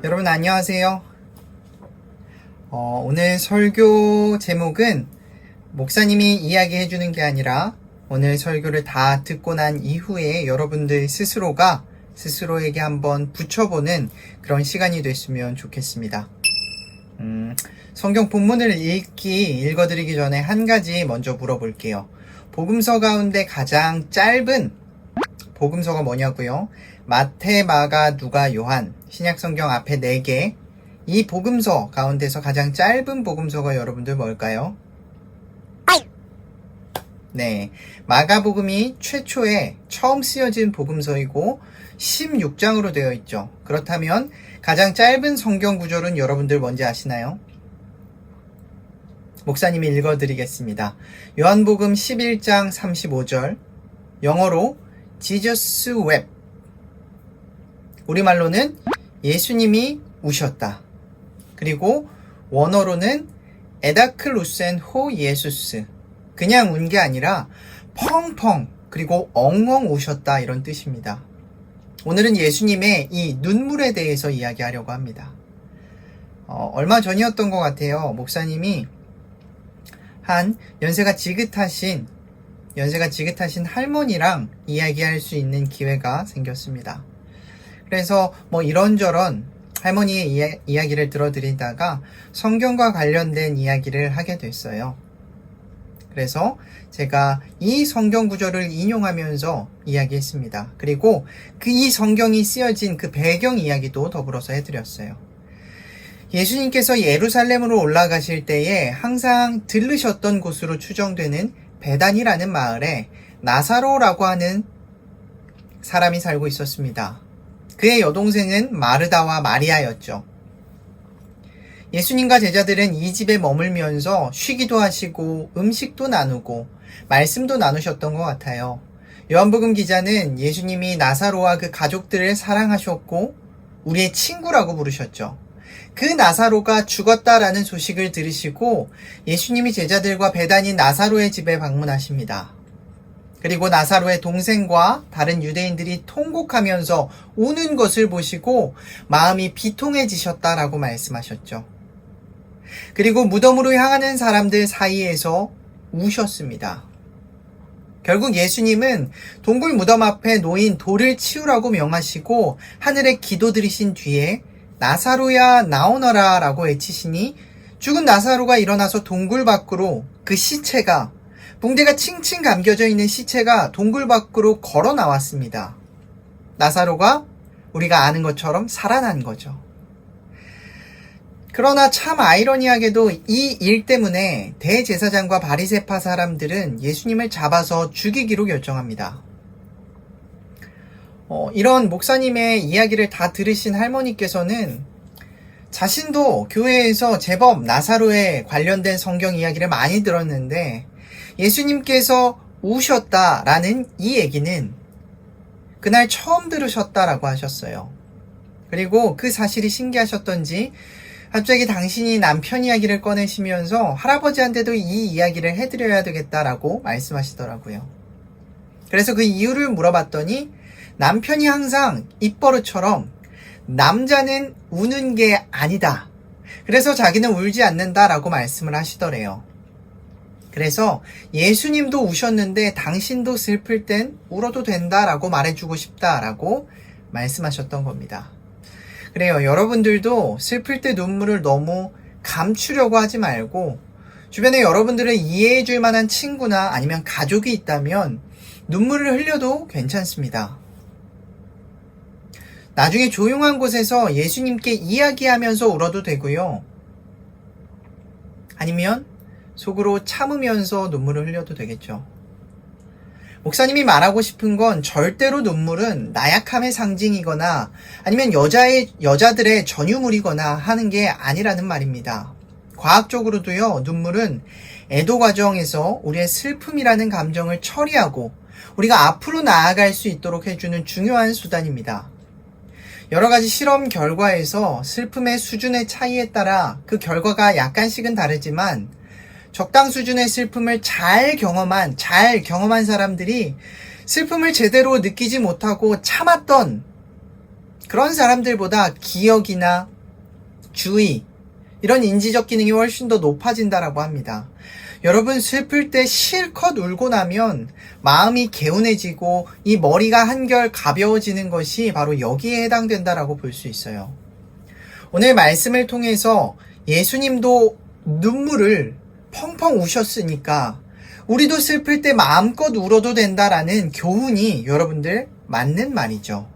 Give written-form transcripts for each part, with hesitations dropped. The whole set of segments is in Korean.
여러분 안녕하세요. 오늘 설교 제목은 목사님이 이야기해 주는 게 아니라 오늘 설교를 다 듣고 난 이후에 여러분들 스스로가 스스로에게 한번 붙여보는 그런 시간이 됐으면 좋겠습니다. 성경 본문을 읽어드리기 전에 한 가지 먼저 물어볼게요. 복음서 가운데 가장 짧은 복음서가 뭐냐고요? 마태, 마가, 누가, 요한, 신약성경 앞에 4개, 이 복음서 가운데서 가장 짧은 복음서가 여러분들 뭘까요? 네, 마가복음이 최초에 처음 쓰여진 복음서이고 16장으로 되어 있죠. 그렇다면 가장 짧은 성경 구절은 여러분들 뭔지 아시나요? 목사님이 읽어드리겠습니다. 요한복음 11장 35절, 영어로 Jesus wept. 우리말로는 예수님이 우셨다. 그리고 원어로는 에다클루센 호 예수스. 그냥 운 게 아니라 펑펑 그리고 엉엉 우셨다, 이런 뜻입니다. 오늘은 예수님의 이 눈물에 대해서 이야기하려고 합니다. 얼마 전이었던 것 같아요. 목사님이 한 연세가 지긋하신 할머니랑 이야기할 수 있는 기회가 생겼습니다. 그래서 이런저런 할머니의 이야기를 들어드리다가 성경과 관련된 이야기를 하게 됐어요. 그래서 제가 이 성경 구절을 인용하면서 이야기했습니다. 그리고 이 성경이 쓰여진 그 배경 이야기도 더불어서 해드렸어요. 예수님께서 예루살렘으로 올라가실 때에 항상 들르셨던 곳으로 추정되는 베단이라는 마을에 나사로라고 하는 사람이 살고 있었습니다. 그의 여동생은 마르다와 마리아였죠. 예수님과 제자들은 이 집에 머물면서 쉬기도 하시고 음식도 나누고 말씀도 나누셨던 것 같아요. 요한복음 기자는 예수님이 나사로와 그 가족들을 사랑하셨고 우리의 친구라고 부르셨죠. 그 나사로가 죽었다라는 소식을 들으시고 예수님이 제자들과 베다니 나사로의 집에 방문하십니다. 그리고 나사로의 동생과 다른 유대인들이 통곡하면서 우는 것을 보시고 마음이 비통해지셨다라고 말씀하셨죠. 그리고 무덤으로 향하는 사람들 사이에서 우셨습니다. 결국 예수님은 동굴 무덤 앞에 놓인 돌을 치우라고 명하시고 하늘에 기도드리신 뒤에 나사로야 나오너라 라고 외치시니 죽은 나사로가 일어나서 동굴 밖으로 그 시체가, 붕대가 칭칭 감겨져 있는 시체가 동굴 밖으로 걸어 나왔습니다. 나사로가 우리가 아는 것처럼 살아난 거죠. 그러나 참 아이러니하게도 이 일 때문에 대제사장과 바리새파 사람들은 예수님을 잡아서 죽이기로 결정합니다. 이런 목사님의 이야기를 다 들으신 할머니께서는 자신도 교회에서 제법 나사로에 관련된 성경 이야기를 많이 들었는데 예수님께서 우셨다라는 이 얘기는 그날 처음 들으셨다라고 하셨어요. 그리고 그 사실이 신기하셨던지 갑자기 당신이 남편 이야기를 꺼내시면서 할아버지한테도 이 이야기를 해드려야 되겠다라고 말씀하시더라고요. 그래서 그 이유를 물어봤더니 남편이 항상 입버릇처럼 남자는 우는 게 아니다. 그래서 자기는 울지 않는다라고 말씀을 하시더래요. 그래서 예수님도 우셨는데 당신도 슬플 땐 울어도 된다라고 말해주고 싶다라고 말씀하셨던 겁니다. 그래요. 여러분들도 슬플 때 눈물을 너무 감추려고 하지 말고 주변에 여러분들을 이해해 줄 만한 친구나 아니면 가족이 있다면 눈물을 흘려도 괜찮습니다. 나중에 조용한 곳에서 예수님께 이야기하면서 울어도 되고요. 아니면 속으로 참으면서 눈물을 흘려도 되겠죠. 목사님이 말하고 싶은 건 절대로 눈물은 나약함의 상징이거나 아니면 여자들의 전유물이거나 하는 게 아니라는 말입니다. 과학적으로도요, 눈물은 애도 과정에서 우리의 슬픔이라는 감정을 처리하고 우리가 앞으로 나아갈 수 있도록 해주는 중요한 수단입니다. 여러 가지 실험 결과에서 슬픔의 수준의 차이에 따라 그 결과가 약간씩은 다르지만 적당 수준의 슬픔을 잘 경험한 사람들이 슬픔을 제대로 느끼지 못하고 참았던 그런 사람들보다 기억이나 주의, 이런 인지적 기능이 훨씬 더 높아진다라고 합니다. 여러분, 슬플 때 실컷 울고 나면 마음이 개운해지고 이 머리가 한결 가벼워지는 것이 바로 여기에 해당된다라고 볼 수 있어요. 오늘 말씀을 통해서 예수님도 눈물을 펑펑 우셨으니까 우리도 슬플 때 마음껏 울어도 된다라는 교훈이 여러분들 맞는 말이죠.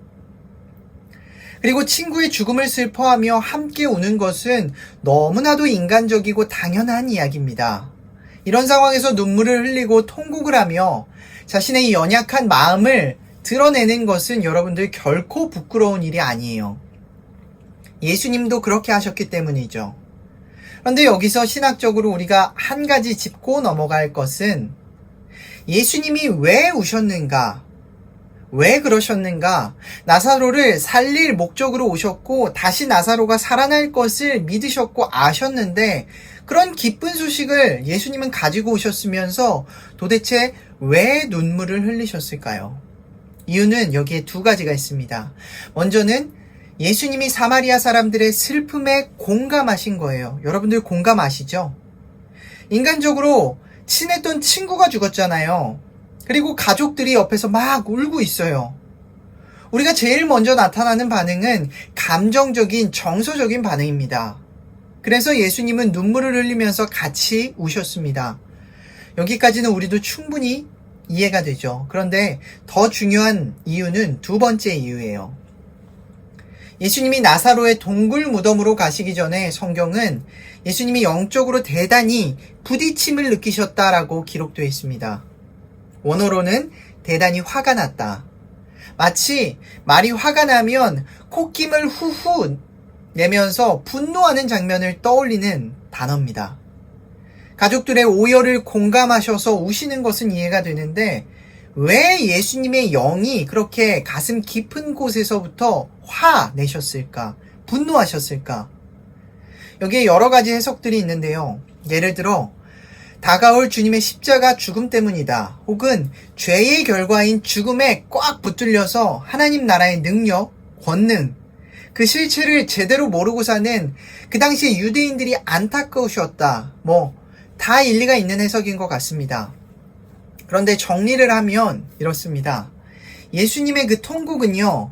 그리고 친구의 죽음을 슬퍼하며 함께 우는 것은 너무나도 인간적이고 당연한 이야기입니다. 이런 상황에서 눈물을 흘리고 통곡을 하며 자신의 연약한 마음을 드러내는 것은 여러분들 결코 부끄러운 일이 아니에요. 예수님도 그렇게 하셨기 때문이죠. 그런데 여기서 신학적으로 우리가 한 가지 짚고 넘어갈 것은 예수님이 왜 우셨는가? 왜 그러셨는가? 나사로를 살릴 목적으로 오셨고 다시 나사로가 살아날 것을 믿으셨고 아셨는데 그런 기쁜 소식을 예수님은 가지고 오셨으면서 도대체 왜 눈물을 흘리셨을까요? 이유는 여기에 두 가지가 있습니다. 먼저는 예수님이 사마리아 사람들의 슬픔에 공감하신 거예요. 여러분들 공감하시죠? 인간적으로 친했던 친구가 죽었잖아요. 그리고 가족들이 옆에서 막 울고 있어요. 우리가 제일 먼저 나타나는 반응은 감정적인, 정서적인 반응입니다. 그래서 예수님은 눈물을 흘리면서 같이 우셨습니다. 여기까지는 우리도 충분히 이해가 되죠. 그런데 더 중요한 이유는 두 번째 이유예요. 예수님이 나사로의 동굴 무덤으로 가시기 전에 성경은 예수님이 영적으로 대단히 부딪힘을 느끼셨다라고 기록되어 있습니다. 원어로는 대단히 화가 났다. 마치 말이 화가 나면 콧김을 후후 내면서 분노하는 장면을 떠올리는 단어입니다. 가족들의 오열을 공감하셔서 우시는 것은 이해가 되는데 왜 예수님의 영이 그렇게 가슴 깊은 곳에서부터 화내셨을까? 분노하셨을까? 여기에 여러 가지 해석들이 있는데요. 예를 들어 다가올 주님의 십자가 죽음 때문이다. 혹은 죄의 결과인 죽음에 꽉 붙들려서 하나님 나라의 능력, 권능, 그 실체를 제대로 모르고 사는 그 당시에 유대인들이 안타까우셨다. 다 일리가 있는 해석인 것 같습니다. 그런데 정리를 하면 이렇습니다. 예수님의 그 통곡은요,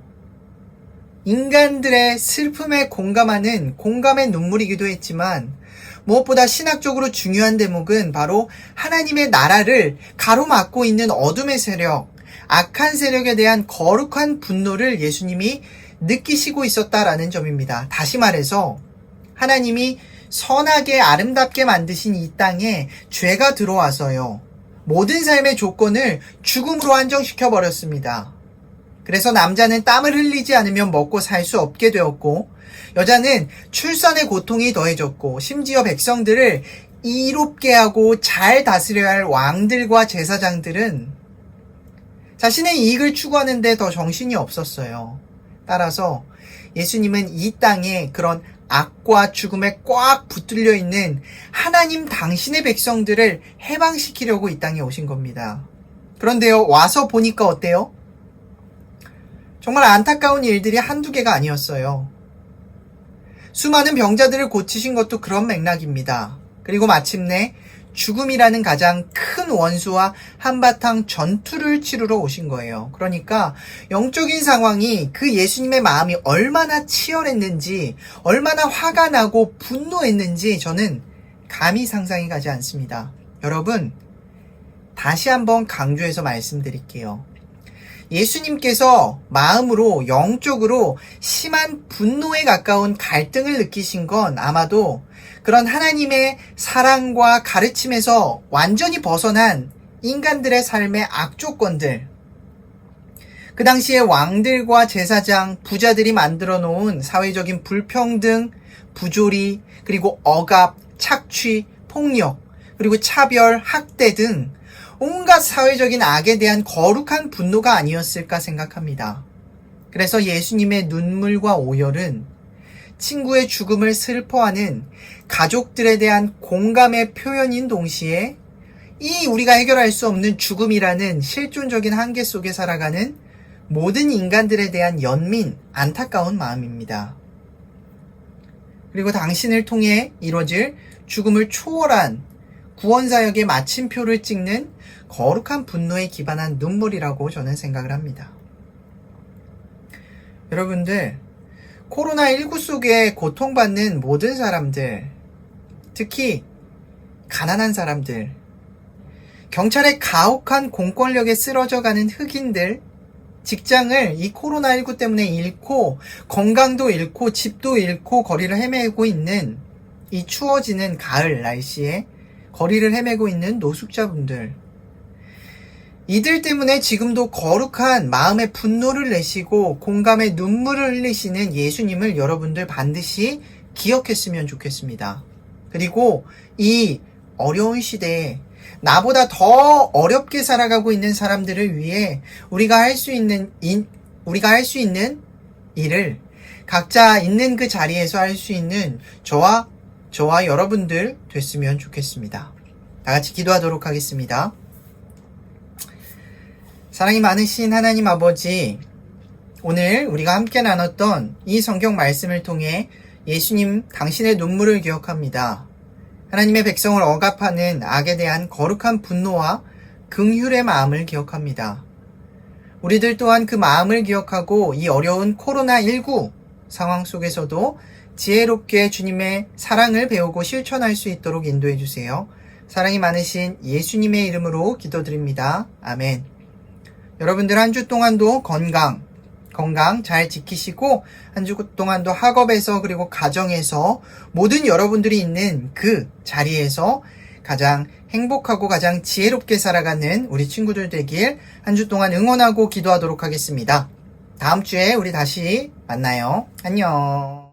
인간들의 슬픔에 공감하는 공감의 눈물이기도 했지만 무엇보다 신학적으로 중요한 대목은 바로 하나님의 나라를 가로막고 있는 어둠의 세력, 악한 세력에 대한 거룩한 분노를 예수님이 느끼시고 있었다라는 점입니다. 다시 말해서 하나님이 선하게 아름답게 만드신 이 땅에 죄가 들어와서요, 모든 삶의 조건을 죽음으로 한정시켜 버렸습니다. 그래서 남자는 땀을 흘리지 않으면 먹고 살 수 없게 되었고 여자는 출산의 고통이 더해졌고 심지어 백성들을 이롭게 하고 잘 다스려야 할 왕들과 제사장들은 자신의 이익을 추구하는 데 더 정신이 없었어요. 따라서 예수님은 이 땅에 그런 악과 죽음에 꽉 붙들려 있는 하나님 당신의 백성들을 해방시키려고 이 땅에 오신 겁니다. 그런데요, 와서 보니까 어때요? 정말 안타까운 일들이 한두 개가 아니었어요. 수많은 병자들을 고치신 것도 그런 맥락입니다. 그리고 마침내 죽음이라는 가장 큰 원수와 한바탕 전투를 치르러 오신 거예요. 그러니까 영적인 상황이 그 예수님의 마음이 얼마나 치열했는지, 얼마나 화가 나고 분노했는지 저는 감히 상상이 가지 않습니다. 여러분, 다시 한번 강조해서 말씀드릴게요. 예수님께서 마음으로 영적으로 심한 분노에 가까운 갈등을 느끼신 건 아마도 그런 하나님의 사랑과 가르침에서 완전히 벗어난 인간들의 삶의 악조건들, 그 당시에 왕들과 제사장, 부자들이 만들어 놓은 사회적인 불평등, 부조리, 그리고 억압, 착취, 폭력, 그리고 차별, 학대 등 온갖 사회적인 악에 대한 거룩한 분노가 아니었을까 생각합니다. 그래서 예수님의 눈물과 오열은 친구의 죽음을 슬퍼하는 가족들에 대한 공감의 표현인 동시에 이 우리가 해결할 수 없는 죽음이라는 실존적인 한계 속에 살아가는 모든 인간들에 대한 연민, 안타까운 마음입니다. 그리고 당신을 통해 이뤄질 죽음을 초월한 구원사역의 마침표를 찍는 거룩한 분노에 기반한 눈물이라고 저는 생각을 합니다. 여러분들, 코로나19 속에 고통받는 모든 사람들, 특히 가난한 사람들, 경찰의 가혹한 공권력에 쓰러져가는 흑인들, 직장을 이 코로나19 때문에 잃고 건강도 잃고 집도 잃고 거리를 헤매고 있는 이 추워지는 가을 날씨에 거리를 헤매고 있는 노숙자분들, 이들 때문에 지금도 거룩한 마음의 분노를 내시고 공감의 눈물을 흘리시는 예수님을 여러분들 반드시 기억했으면 좋겠습니다. 그리고 이 어려운 시대에 나보다 더 어렵게 살아가고 있는 사람들을 위해 우리가 할 수 있는 일을 각자 있는 그 자리에서 할 수 있는 저와 여러분들 됐으면 좋겠습니다. 다 같이 기도하도록 하겠습니다. 사랑이 많으신 하나님 아버지, 오늘 우리가 함께 나눴던 이 성경 말씀을 통해 예수님 당신의 눈물을 기억합니다. 하나님의 백성을 억압하는 악에 대한 거룩한 분노와 긍휼의 마음을 기억합니다. 우리들 또한 그 마음을 기억하고 이 어려운 코로나19 상황 속에서도 지혜롭게 주님의 사랑을 배우고 실천할 수 있도록 인도해 주세요. 사랑이 많으신 예수님의 이름으로 기도드립니다. 아멘. 여러분들 한 주 동안도 건강 잘 지키시고 한 주 동안도 학업에서 그리고 가정에서 모든 여러분들이 있는 그 자리에서 가장 행복하고 가장 지혜롭게 살아가는 우리 친구들 되길 한 주 동안 응원하고 기도하도록 하겠습니다. 다음 주에 우리 다시 만나요. 안녕.